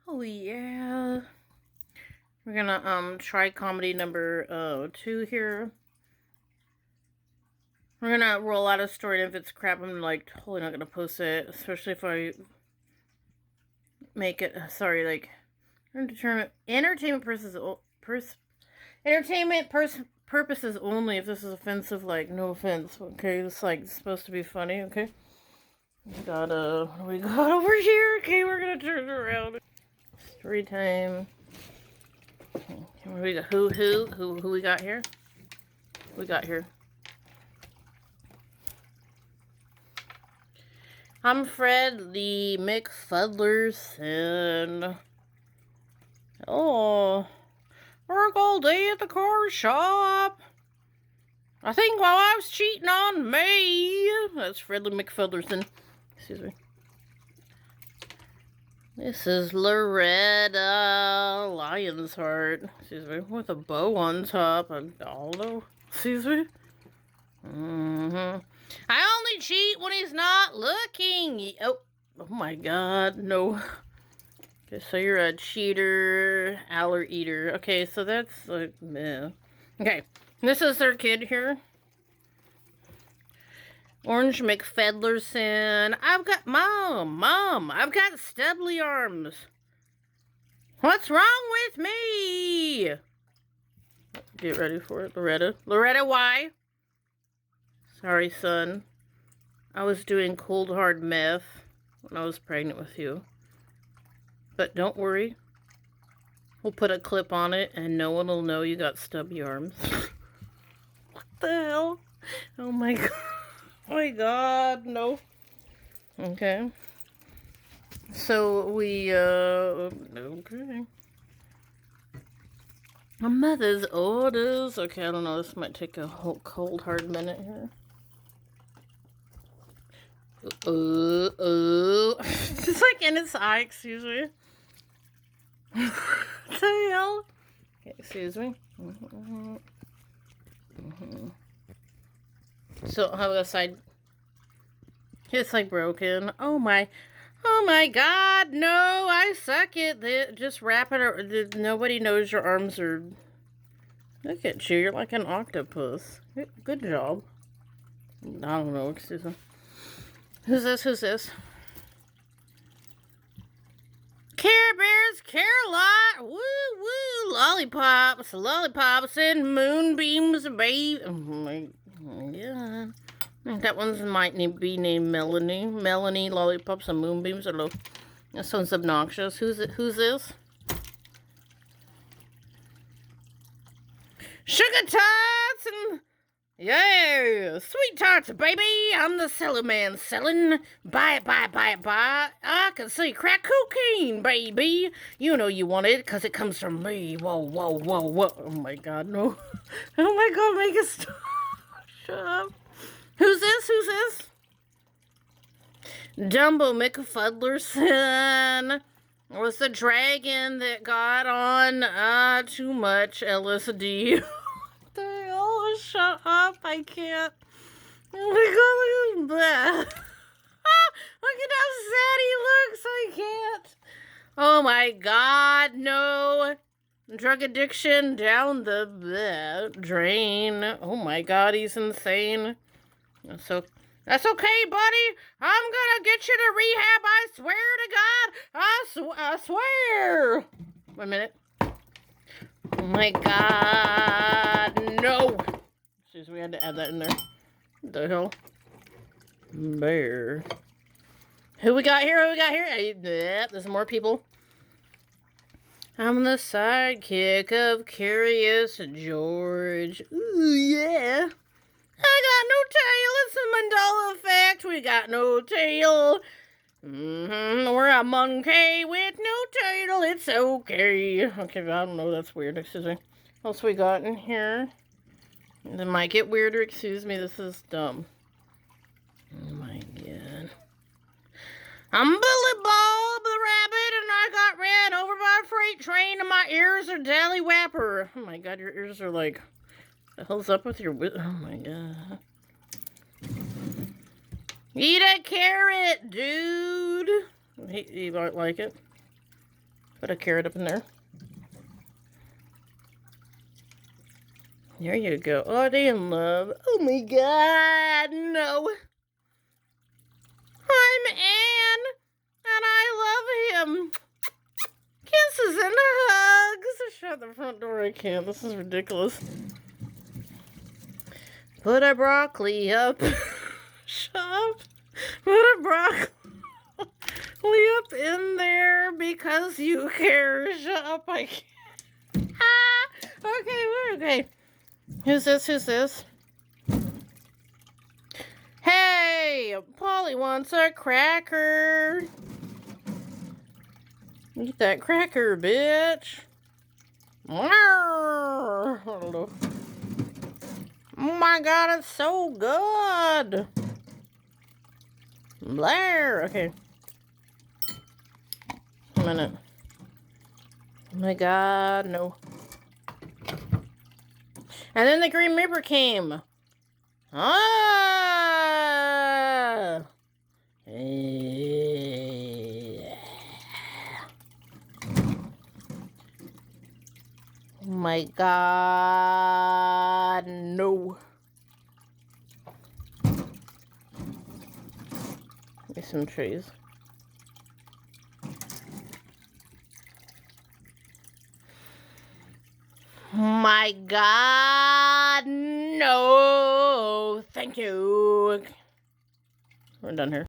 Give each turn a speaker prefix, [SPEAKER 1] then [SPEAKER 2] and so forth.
[SPEAKER 1] Oh yeah. We're gonna try comedy number 2 here. We're gonna roll out a story, and if it's crap, I'm like totally not gonna post it, especially if I make it entertainment purposes only. If this is offensive, like no offense, okay? It's like supposed to be funny, okay? We got what do we got over here? Okay, we're gonna turn it around. Story time. We got who we got here? We got here. I'm Fred the McFudlerson. Oh, work all day at the car shop. I think my wife's cheating on me. That's Fred the McFudlerson. Excuse me. This is Loretta Lionsheart. Excuse me. With a bow on top. Although, excuse me. I only cheat when he's not looking. Oh my God, no. Okay, so you're a cheater, aller eater. Okay, so that's like, meh. Okay, this is their kid here. Orange McFedlerson. Mom, I've got stubbly arms. What's wrong with me? Get ready for it, Loretta. Loretta, why? Sorry, son. I was doing cold hard meth when I was pregnant with you. But don't worry. We'll put a clip on it and no one will know you got stubby arms. What the hell? Oh my God. Oh my God, no. Okay. So we, okay. My mother's orders. Okay, I don't know. This might take a whole cold hard minute here. It's like in its eye, excuse me. What the hell? Okay, excuse me. So, how about side? It's like broken. Oh my God, no, I suck it. Just wrap it. Nobody knows your arms are. Look at you, you're like an octopus. Good job. I don't know, excuse me. Who's this? Care Bears, Care-a-Lot, woo, lollipops and moonbeams, babe. Oh my God. That one's might be named Melanie. Melanie, lollipops and moonbeams. Hello. That sounds obnoxious. Who's this? Sugar tarts and yeah, sweet tarts, baby. I'm the seller man selling. Buy it. I can see crack cocaine, baby. You know you want it because it comes from me. Whoa. Oh my God, no. Oh my God, make it stop. Shut up. Who's this? Dumbo McFudlerson was the dragon that got on too much LSD. Oh, shut up. I can't. Oh my God, look at that. Look at how sad he looks. I can't. Oh my God, no. Drug addiction down the drain. Oh my God, he's insane. So that's okay, buddy. I'm gonna get you to rehab. I swear to God. I swear. 1 minute. Oh my God, no. Excuse me, we had to add that in there. What the hell? Bear. Who we got here? Hey, there's more people. I'm the sidekick of Curious George. Ooh, yeah. I got no tail. It's a Mandela effect. We got no tail. We're a monkey with no tail. It's okay. Okay, I don't know. That's weird. Excuse me. What else we got in here? It might get weirder. Excuse me. This is dumb. Oh my God. I'm Billy Bob the Rabbit, and I got ran over by a freight train, and my ears are Dally Wapper. Oh my God, your ears are like. The hell's up with your. Oh my God. Eat a carrot, dude. He might like it. Put a carrot up in there. There you go. Oh, they in love. Oh my god, no. I'm Anne, and I love him. Kisses and hugs. Shut the front door, I can't. This is ridiculous. Put a broccoli up. Shut up. Put a broccoli up in there because you care. Shut up, I can't. Okay. Who's this? Hey, Polly wants a cracker. Eat that cracker, bitch. Oh my god, it's so good. Blair. Okay. A minute. Oh my god, no. And then the Green Reaper came. Ah! Oh my god, no. Give me some trees. My god, no. Thank you. We're done here.